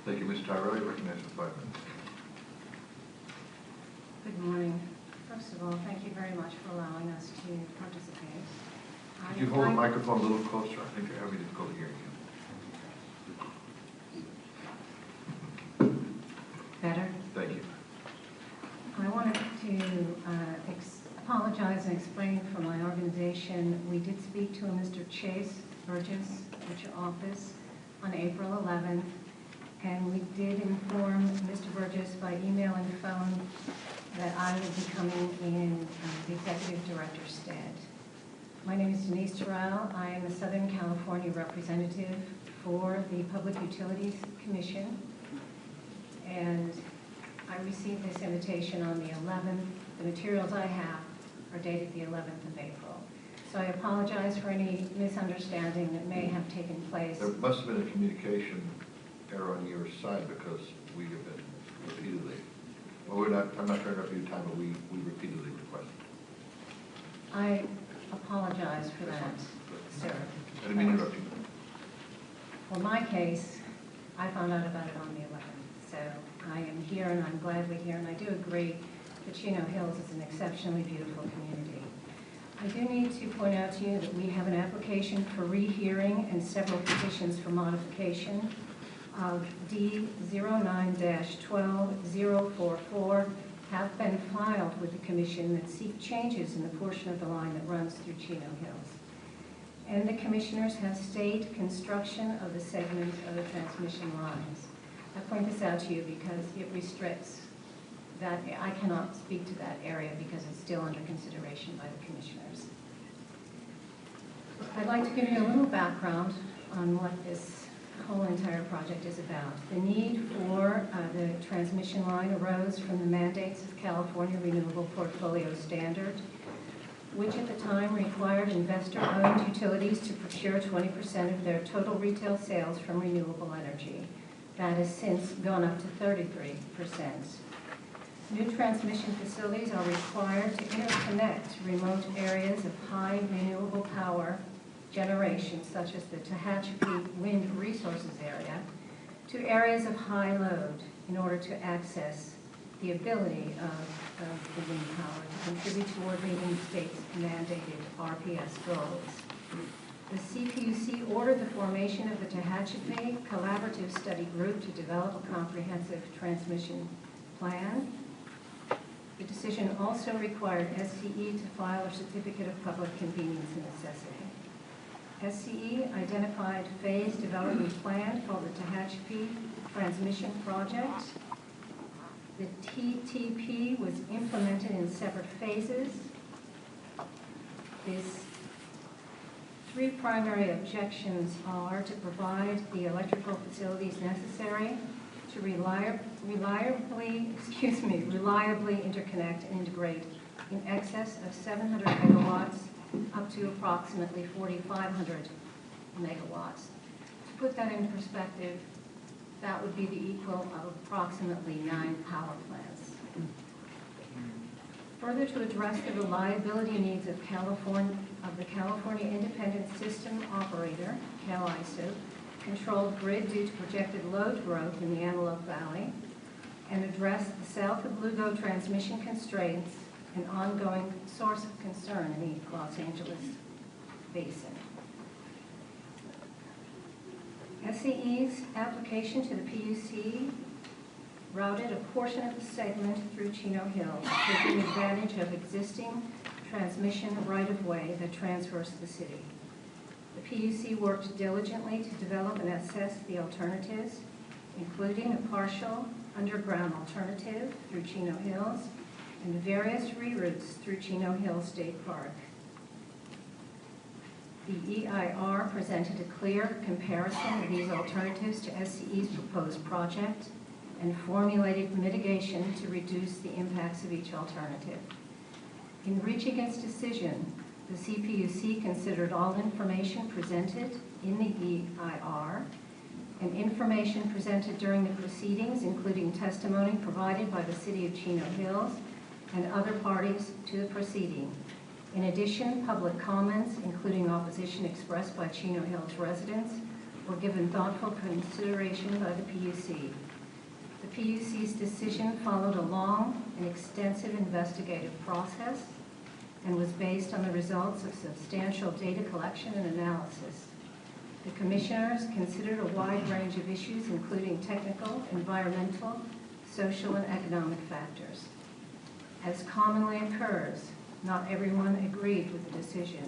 Thank you, Ms. Tyrell. You recognize for 5 minutes. Good morning. First of all, thank you very much for allowing us to participate. Could you hold the microphone a little closer? I think you're having difficulty hearing you. Better? Thank you. I wanted to apologize and explain for my organization. We did speak to a Mr. Chase Burgess at your office on April 11th, and we did inform Mr. Burgess by email and phone that I would be coming in the executive director's stead. My name is Denise Terrell. I am a Southern California representative for the Public Utilities Commission, and I received this invitation on the 11th. The materials I have are dated the 11th of April. So I apologize for any misunderstanding that may have taken place. There must have been a communication error on your side because we have been repeatedly, well, I'm not trying to interrupt your time, but we repeatedly requested. I apologize for that, sir. I didn't mean to interrupt you. For my case, I found out about it on the 11th. So I am here and I'm gladly here, and I do agree that Chino Hills is an exceptionally beautiful community. I do need to point out to you that we have an application for rehearing and several petitions for modification of D09-12044 have been filed with the Commission that seek changes in the portion of the line that runs through Chino Hills. And the Commissioners have stayed construction of the segment of the transmission lines. I point this out to you because it restricts that. I cannot speak to that area because it's still under consideration by the Commissioners. I'd like to give you a little background on what this whole entire project is about. The need for the transmission line arose from the mandates of California Renewable Portfolio Standard, which at the time required investor-owned utilities to procure 20% of their total retail sales from renewable energy. That has since gone up to 33%. New transmission facilities are required to interconnect remote areas of high renewable power generation, such as the Tehachapi Wind Resources area, to areas of high load in order to access the ability of the wind power to contribute toward meeting the state's mandated RPS goals. The CPUC ordered the formation of the Tehachapi Collaborative Study Group to develop a comprehensive transmission plan. The decision also required SCE to file a certificate of public convenience and necessity. SCE identified phase development plan called the Tehachapi Transmission Project. The TRTP was implemented in separate phases. These three primary objections are to provide the electrical facilities necessary to reliably interconnect and integrate in excess of 700 megawatts up to approximately 4,500 megawatts. To put that in perspective, that would be the equal of approximately 9 power plants. Further, to address the reliability needs of the California Independent System Operator, CAISO, controlled grid due to projected load growth in the Antelope Valley, and address the south of Lugo transmission constraints, an ongoing source of concern in the Los Angeles basin. SCE's application to the PUC routed a portion of the segment through Chino Hills, taking advantage of existing transmission right-of-way that transverse the city. The PUC worked diligently to develop and assess the alternatives, including a partial underground alternative through Chino Hills and various reroutes through Chino Hills State Park. The EIR presented a clear comparison of these alternatives to SCE's proposed project and formulated mitigation to reduce the impacts of each alternative. In reaching its decision, the CPUC considered all information presented in the EIR and information presented during the proceedings, including testimony provided by the City of Chino Hills and other parties to the proceeding. In addition, public comments, including opposition expressed by Chino Hills residents, were given thoughtful consideration by the PUC. The PUC's decision followed a long and extensive investigative process and was based on the results of substantial data collection and analysis. The commissioners considered a wide range of issues, including technical, environmental, social, and economic factors. As commonly occurs, not everyone agreed with the decision,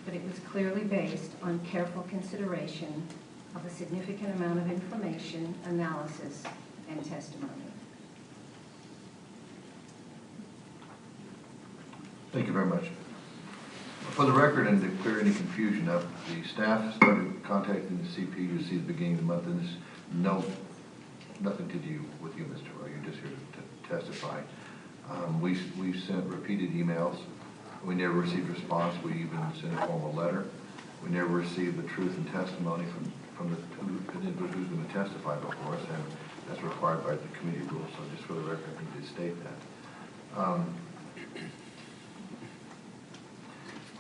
but it was clearly based on careful consideration of a significant amount of information, analysis, and testimony. Thank you very much. For the record, and to clear any confusion up, the staff started contacting the CPUC at the beginning of the month, and this nothing to do with you, Mr. Roy. You're just here to testify. We've sent repeated emails. We never received a response. We even sent a formal letter. We never received the truth and testimony from the individual who's going to testify before us, and that's required by the committee rules. So just for the record, I need to state that.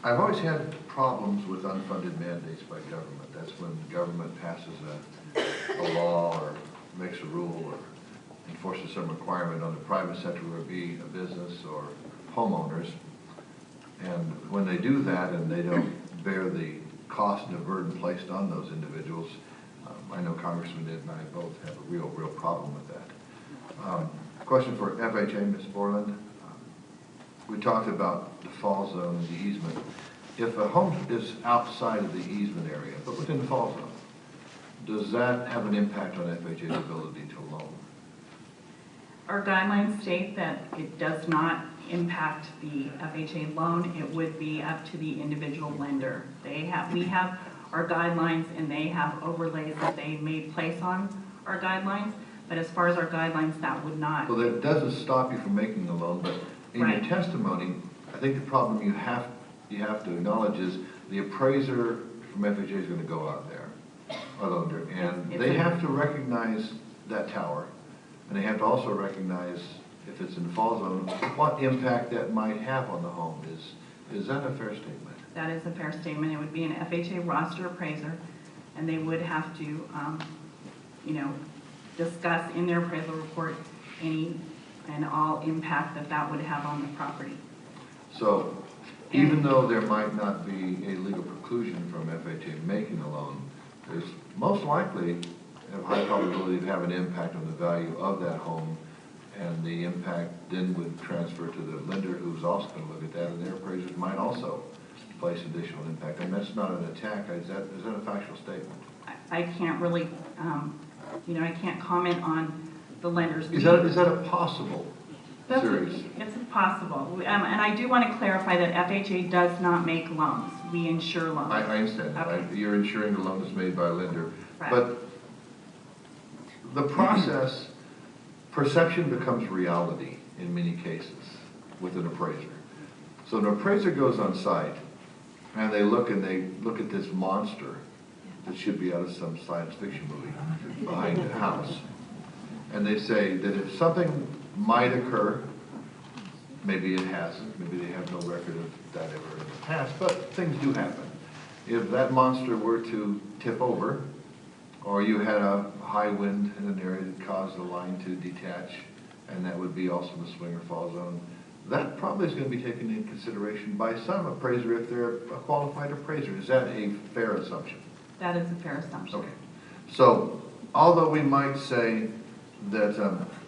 I've always had problems with unfunded mandates by government. That's when the government passes a law or makes a rule or enforces some requirement on the private sector, whether it be a business or homeowners. And when they do that and they don't bear the cost and the burden placed on those individuals, I know Congressman Ed and I both have a real problem with that. Question for FHA, Ms. Borland. We talked about the fall zone and the easement. If a home is outside of the easement area, but within the fall zone, does that have an impact on FHA's ability to loan? Our guidelines state that it does not impact the FHA loan. It would be up to the individual lender. We have our guidelines, and they have overlays that they may place on our guidelines, but as far as our guidelines, that would not. Well, that doesn't stop you from making the loan, but in Right. your testimony, I think the problem you have to acknowledge is the appraiser from FHA is going to go out there, a lender, and they have to recognize that tower, and they have to also recognize, if it's in the fall zone, what impact that might have on the home. Is that a fair statement? That is a fair statement. It would be an FHA roster appraiser, and they would have to, discuss in their appraisal report any and all impact that would have on the property. So, even though there might not be a legal preclusion from FHA making a loan, there's most likely a high probability to have an impact on the value of that home, and the impact then would transfer to the lender, who's also going to look at that, and their appraisers might also place additional impact. And that's not an attack. Is that a factual statement? I can't really, I can't comment on the lender's. Is that a possible series? It's possible. And I do want to clarify that FHA does not make loans. We insure loans. I understand that. Okay. You're insuring the loan that's made by a lender. Right. But the process, perception becomes reality in many cases with an appraiser. So an appraiser goes on site, and they look at this monster that should be out of some science fiction movie behind the house. And they say that if something might occur, maybe it hasn't, maybe they have no record of that ever in the past, but things do happen. If that monster were to tip over, or you had a high wind in an area that caused the line to detach, and that would be also the swing or fall zone, that probably is going to be taken into consideration by some appraiser if they're a qualified appraiser. Is that a fair assumption? That is a fair assumption. Okay. So, although we might say that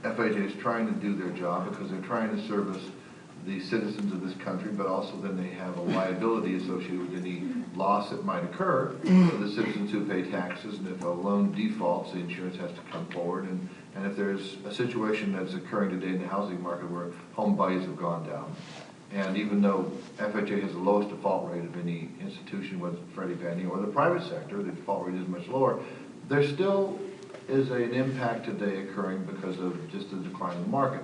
FHA is trying to do their job because they're trying to service the citizens of this country, but also then they have a liability associated with any loss that might occur for the citizens who pay taxes, and if a loan defaults, the insurance has to come forward, and if there's a situation that's occurring today in the housing market where home values have gone down, and even though FHA has the lowest default rate of any institution, whether it's Freddie, Fannie, or the private sector, the default rate is much lower, there still is an impact today occurring because of just the decline in the market.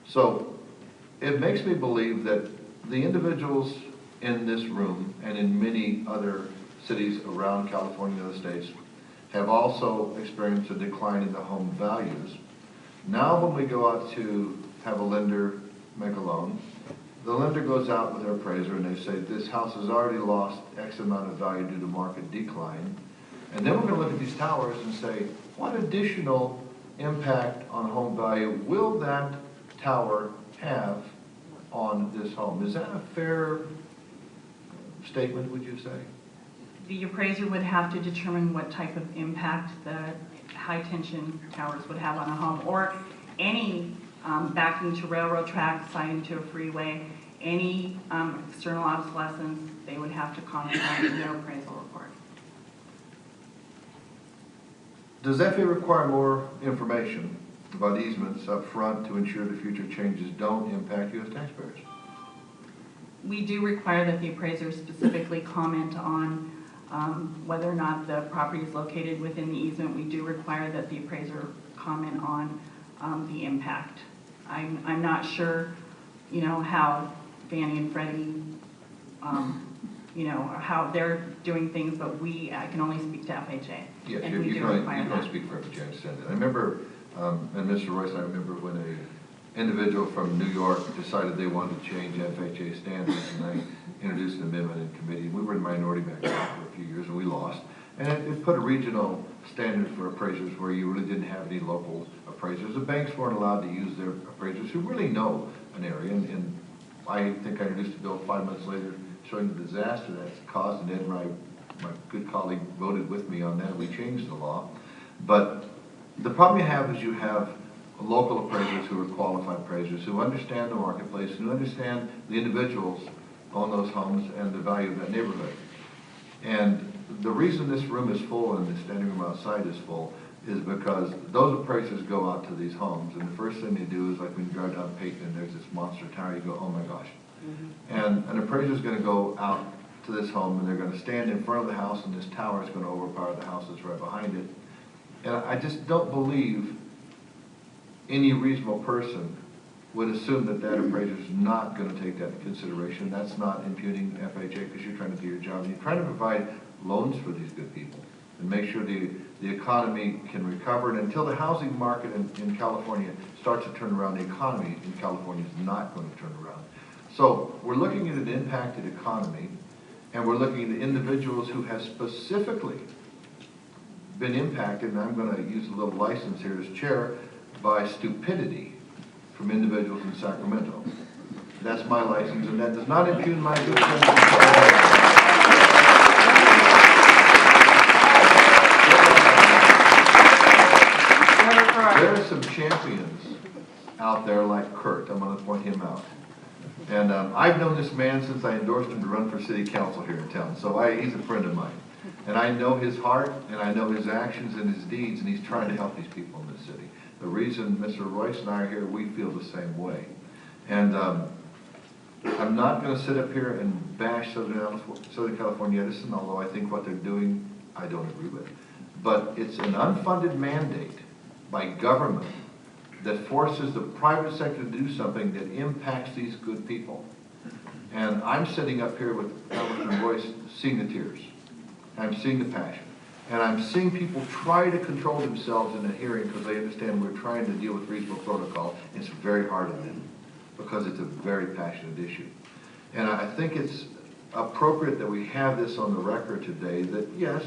So it makes me believe that the individuals in this room and in many other cities around California and other states have also experienced a decline in the home values. Now when we go out to have a lender make a loan, the lender goes out with their appraiser and they say this house has already lost X amount of value due to market decline, And then we're gonna look at these towers and say, what additional impact on home value will that tower have on this home? Is that a fair statement, would you say? The appraiser would have to determine what type of impact the high-tension towers would have on a home, or any backing to railroad tracks, siding to a freeway, any external obsolescence, they would have to comment on in their appraisal report. Does FAA require more information about easements up front to ensure the future changes don't impact U.S. taxpayers? We do require that the appraiser specifically comment on whether or not the property is located within the easement. We do require that the appraiser comment on the impact. I'm not sure, you know, how Fannie and Freddie, you know, how they're doing things, but I can only speak to FHA. Yes, and you we do can require only that. speak for FHA, I understand that. I remember, and Mr. Royce, I remember when an individual from New York decided they wanted to change FHA standards, and I introduced an amendment in committee. We were in minority back then for a few years, and we lost. And it put a regional standard for appraisers where you really didn't have any local appraisers. The banks weren't allowed to use their appraisers who really know an area. And I think I introduced a bill 5 months later showing the disaster that's caused, and Ed, my good colleague, voted with me on that. We changed the law. But the problem you have is you have local appraisers who are qualified appraisers, who understand the marketplace, who understand the individuals on those homes and the value of that neighborhood. And the reason this room is full and the standing room outside is full is because those appraisers go out to these homes, and the first thing they do is, like when you drive down Peyton and there's this monster tower, you go, oh my gosh. And an appraiser is going to go out to this home, and they're going to stand in front of the house, and this tower is going to overpower the house that's right behind it. And I just don't believe any reasonable person would assume that that appraiser is not going to take that into consideration. That's not impugning FHA, because you're trying to do your job. And you're trying to provide loans for these good people and make sure the economy can recover. And until the housing market in California starts to turn around, the economy in California is not going to turn around. So we're looking at an impacted economy, and we're looking at individuals who have specifically been impacted, and I'm going to use a little license here as chair, by stupidity from individuals in Sacramento. That's my license, and that does not impugn my good sense. There are some champions out there like Kurt. I'm going to point him out. And I've known this man since I endorsed him to run for city council here in town. So he's a friend of mine. And I know his heart, and I know his actions and his deeds, and he's trying to help these people in this city. The reason Mr. Royce and I are here, we feel the same way. And I'm not going to sit up here and bash Southern California Edison, although I think what they're doing, I don't agree with. But it's an unfunded mandate by government that forces the private sector to do something that impacts these good people. And I'm sitting up here with Congressman Royce, seeing the tears. I'm seeing the passion. And I'm seeing people try to control themselves in a hearing because they understand we're trying to deal with reasonable protocol. It's very hard on them because it's a very passionate issue. And I think it's appropriate that we have this on the record today that, yes,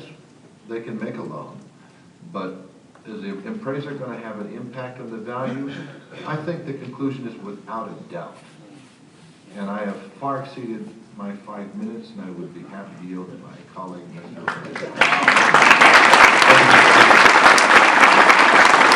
they can make a loan, but is the appraiser going to have an impact on the value? I think the conclusion is without a doubt. And I have far exceeded my 5 minutes, and I would be happy to yield to my colleague, Mr.